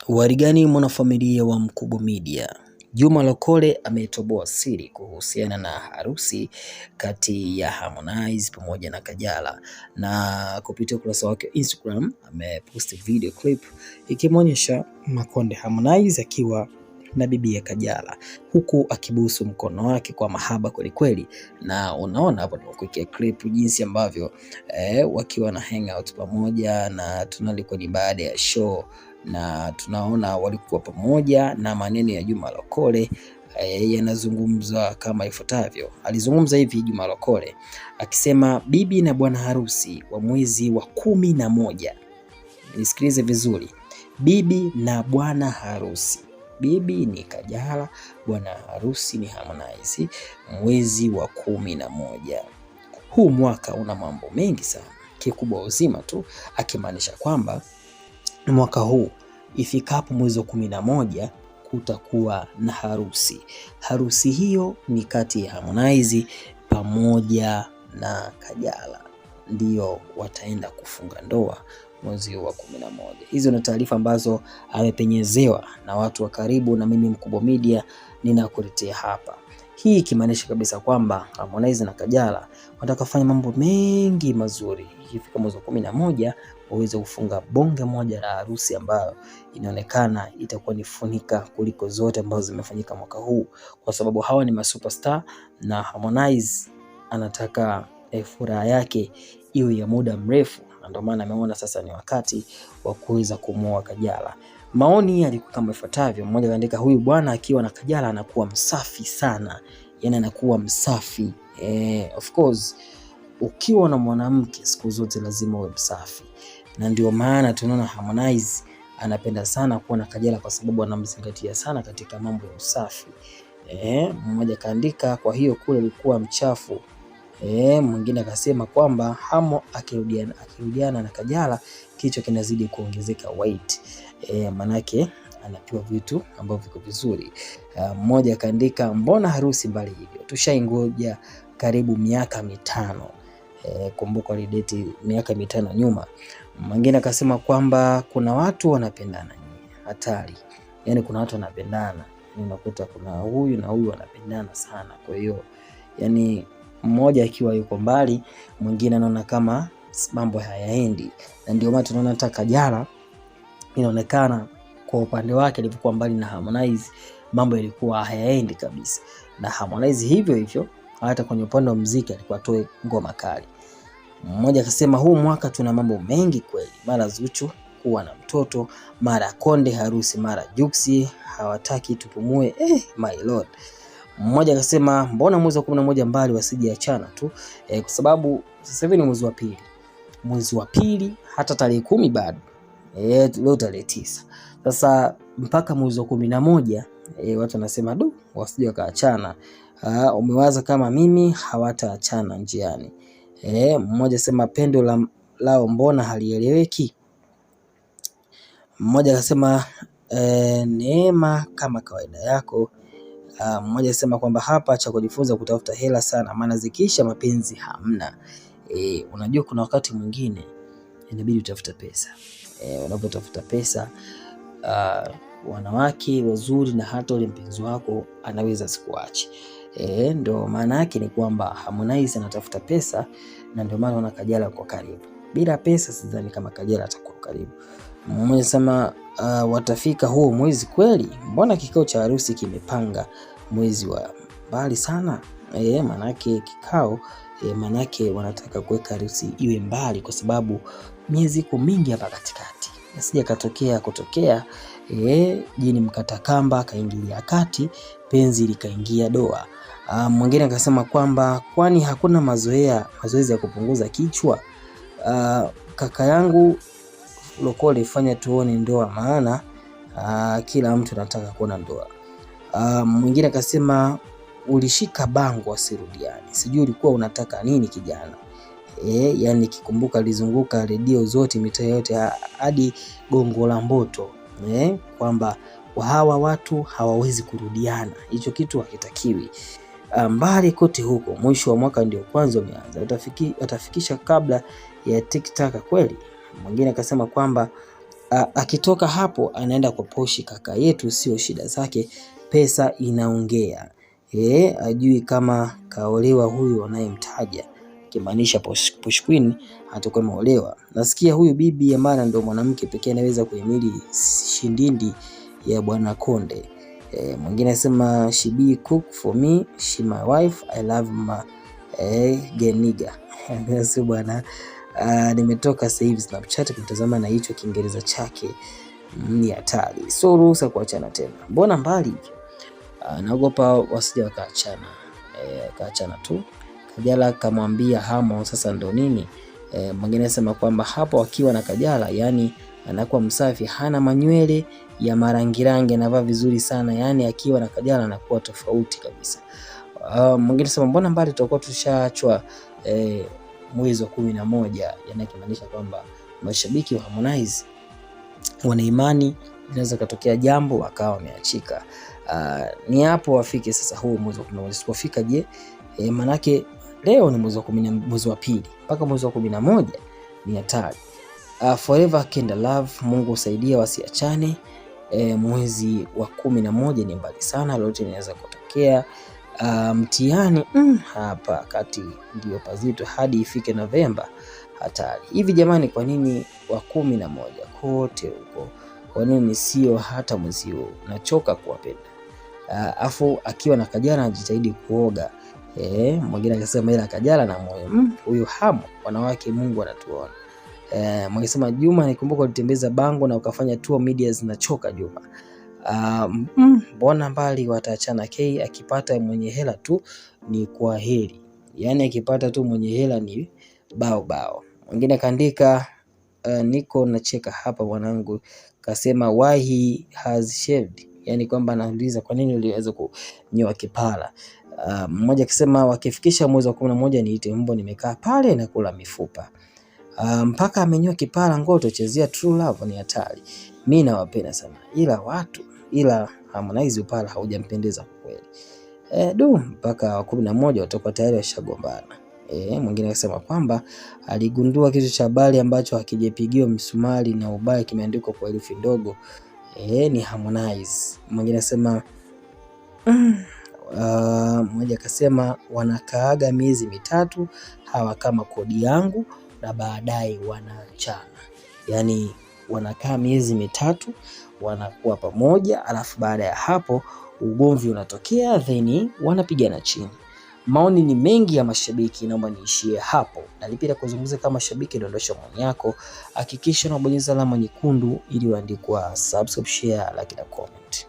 Warigani mwanafamilia wa Mkubwa Media. Juma Lokole ametoboa siri kuhusiana na harusi kati ya Harmonize pamoja na Kajala, na kupitia ukurasa wake wa Instagram amepost video clip ikimwonyesha Makonde Harmonize akiwa na bibi ya Kajala huku akibusu mkono wake kwa mahaba kweli kweli, na unaona hapo kwa clip jinsi ambavyo wakiwa na hangout pamoja, na tunalikuwa ni baada ya show na tunaona walikuwa pamoja, na maneno ya Juma Lokole yanazungumza kama ifuatavyo. Alizungumza hivi Juma Lokole akisema, bibi na bwana harusi wa mwezi wa 11. Nisikilize vizuri, bibi na bwana harusi. Bibi ni Kajala, bwana harusi ni Harmonize, mwezi wa 11. Huu mwaka una mambo mengi sana, kikubwa uzima tu, akimaanisha kwamba mwaka huu ifikapo mwezi wa 11 kutakuwa na harusi. Harusi hiyo ni kati ya Harmonize pamoja na Kajala, ndio wataenda kufunga ndoa mwezi wa 11. Hizo ni taarifa ambazo amepenyezewa na watu wa karibu, na mimi Mkubwa Media ninakuletea hapa. Hii ikimaanisha kabisa kwamba Harmonize na Kajala wanataka kufanya mambo mengi mazuri ikifika mwezi wa 11 waweze kufunga bonge moja la harusi ambayo inaonekana itakuwa ni funika kuliko zote ambazo zimefanyika mwaka huu, kwa sababu hawa ni masuperstar na Harmonize anataka furaha yake iwe ya muda mrefu, ndio maana ameona sasa ni wakati wa kuweza kumuoa Kajala. Maoni yalikuwa kama ifuatavyo. Mmoja kaandika, huyu bwana akiwa na Kajala anakuwa msafi sana, yani anakuwa msafi. Of course ukiwa na mwanamke siku zote lazima uwe msafi, na ndio maana tunaona Harmonize anapenda sana kuwa na Kajala kwa sababu anamzingatia sana katika mambo ya usafi. Mmoja kaandika, kwa hiyo kule alikuwa mchafu. Mwingine akasema kwamba Hamo akirudiana na Kajala kichwa kinazidi kuongezeka weight. Manake anapewa vitu ambavyo viko vizuri. Mmoja kaandika, mbona harusi mbali hivyo, tushaingoja karibu miaka 5. Kumbuka alideti miaka 5 nyuma. Mwingine akasema kwamba kuna watu wanapendana hatari, yani kuna watu wanapendana, unakuta kuna huyu na huyu wanapendana sana. Kwa hiyo yani mmoja akiwa yuko mbali mwingine anaona kama mambo hayaendi, na ndio maana tunaona hata Kajala inaonekana kwa upande wake alivyokuwa mbali na Harmonize mambo yalikuwa hayaendi kabisa, na Harmonize hivyo hivyo hata kwenye upande wa muziki alikuwa atoe ngoma kali. Mmoja akasema, huu mwaka tuna mambo mengi kweli, mara Zuchu kuwa na mtoto, mara Konde harusi, mara Juksi hawataki tupumue. My lord. Mmoja akasema, mbona mwezi wa 11 mbali wasije achana tu, kwa sababu sasa hivi ni mwezi wa pili hata tarehe 10 bado. Leo tarehe 9. Sasa mpaka mwezi wa 11 watu wanasema wasije wakaachana. Umewaza kama mimi hawataachana njiani. Mmoja sema, pendo lao mbona halieleweki. Mmoja akasema neema kama kawaida yako. Mmoja sema kwamba hapa cha kujifunza kutafuta hela sana, maana zikisha mapenzi hamna. Unajua kuna wakati mwingine inabidi utafute pesa. Unapotafuta pesa wanawake wazuri na hata ule mpenzi wako anaweza sikuache. Ndio maana yake ni kwamba Harmonize anatafuta pesa, na ndio maana wana Kajala kwa karibu. Bila pesa sidhani kama Kajala atakuwa karibu. Mmoja sema watafika huo mwezi kweli, mbona kikao cha harusi kimepanga mwezi wa mbali sana. Manake kikao manake wanataka kuweka harusi iwe mbali, kwa sababu miezi iko mingi hapa katikati, nasija kutokea jini mkatakamba kaingilia kati, penzi likaingia doa. Mwingine akasema kwamba kwani hakuna mazoezi ya kupunguza kichwa. Kaka yangu Lokole, fanya tuone ndoa, maana kila mtu anataka kuona ndoa. Mwingine akasema, ulishika bango asirudiani, sijui ulikuwa unataka nini kijana. Yani kikumbuka alizunguka redio zote, mitaa yote hadi Gongo la Mboto, kwamba hawa watu hawawezi kurudiana, hicho kitu hakitakiwi. Mbali kote huko, mwisho wa mwaka ndio kwanza umeanza, utafikisha kabla ya TikTok kweli. Mwingine akasema kwamba akitoka hapo anaenda kwa Poshi, kaka yetu, sio shida zake, pesa inaongea. Ajui kama kaolewa huyu anayemtaja, kimaanisha Posh Queen atakuwa ameolewa. Nasikia huyu bibi Amara ndio mwanamke pekee anaweza kuhimili shindindi ya Bwana Konde. Mwingine anasema she be cook for me, she my wife, I love my geniga. Sio bwana. Nimetoka sasa hivi Snapchat kumtazama na hicho Kiingereza chake ni hatari. So ruhusa kuachana tena. Mbona mbali hivyo? Naogopa wasije wakaachana. Kaachana tu. Kajala kamwambia Hamo sasa ndo nini? Mwingine anasema kwamba hapo akiwa na Kajala, yani anakuwa msafi, hana manywele ya marangirangi, anavaa vizuri sana, yani akiwa na Kajala anakuwa tofauti kabisa. Mwingine anasema mbona mbali, tutakuwa tushaachwa mwezi wa 11, yani kimaanisha kwamba mashabiki wa Harmonize wana imani inaweza katokea jambo wakawa wameachika. Ni hapo wafike sasa huu mwezi wa 11. Sipofika je? Manake leo ni mwezi wa pili mpaka mwezi wa 11 ni hatari. Forever Kenda Love, Mungu usaidia wasiachane. Mwezi wa 11 ni mbali sana, lolote linaweza kutokea. Mtihani hapa kati ndio pazito, hadi ifike Novemba hatari. Hivi jamani, kwa nini wa 11 kote huko? Kwa nini sio hata mwezi huu? Nachoka kuwapenda. Afu akiwa na Kajala anajitahidi kuoga. Mwingine akasema ila Kajala na moyo huyu Hamo, wanawake Mungu anatuona. Mwingine sema Juma, nikumbuka ulitembeza bango na ukafanya tour, media zinachoka Juma. Mbona mbali wataachana. K akipata mwenye hela tu ni kwa heri, yani akipata tu mwenye hela ni bao. Mwingine kaandika niko nacheka hapa mwanangu, kasema why he has shaved, yani kwamba anauliza kwa nini uliweza kunyoa kipara. Mmoja akisema wakifikisha mwezi wa 11 niite mbwa, nimekaa pale na kula mifupa. Mpaka amenyoa kipara, ngoto chezea True Love ni hatari. Mimi nawapenda sana ila Harmonize upala haujampendeza kwa kweli. Mpaka wa 11 watakuwa tayari washagombana. Mwingine akasema kwamba aligundua kitu cha habari ambacho hakijapigiwa msumari na ubaya kimeandikwa kwa herufi ndogo. Ni Harmonize. Mwingine akasema mmoja akasema wanakaaga miezi mitatu hawa kama kodi yangu na baadaye wanaachana. Yani wanakaa miezi mitatu wanakuwa pamoja, alafu baada ya hapo ugomvi unatokea, then wanapigana chini. Maoni ni mengi ya mashabiki, naomba niishie hapo. Nalipenda kuzungumza kama shabiki, dondosha maoni yako, hakikisha unabonyeza alama nyekundu ili uandikwe subscribe, share, like na comment.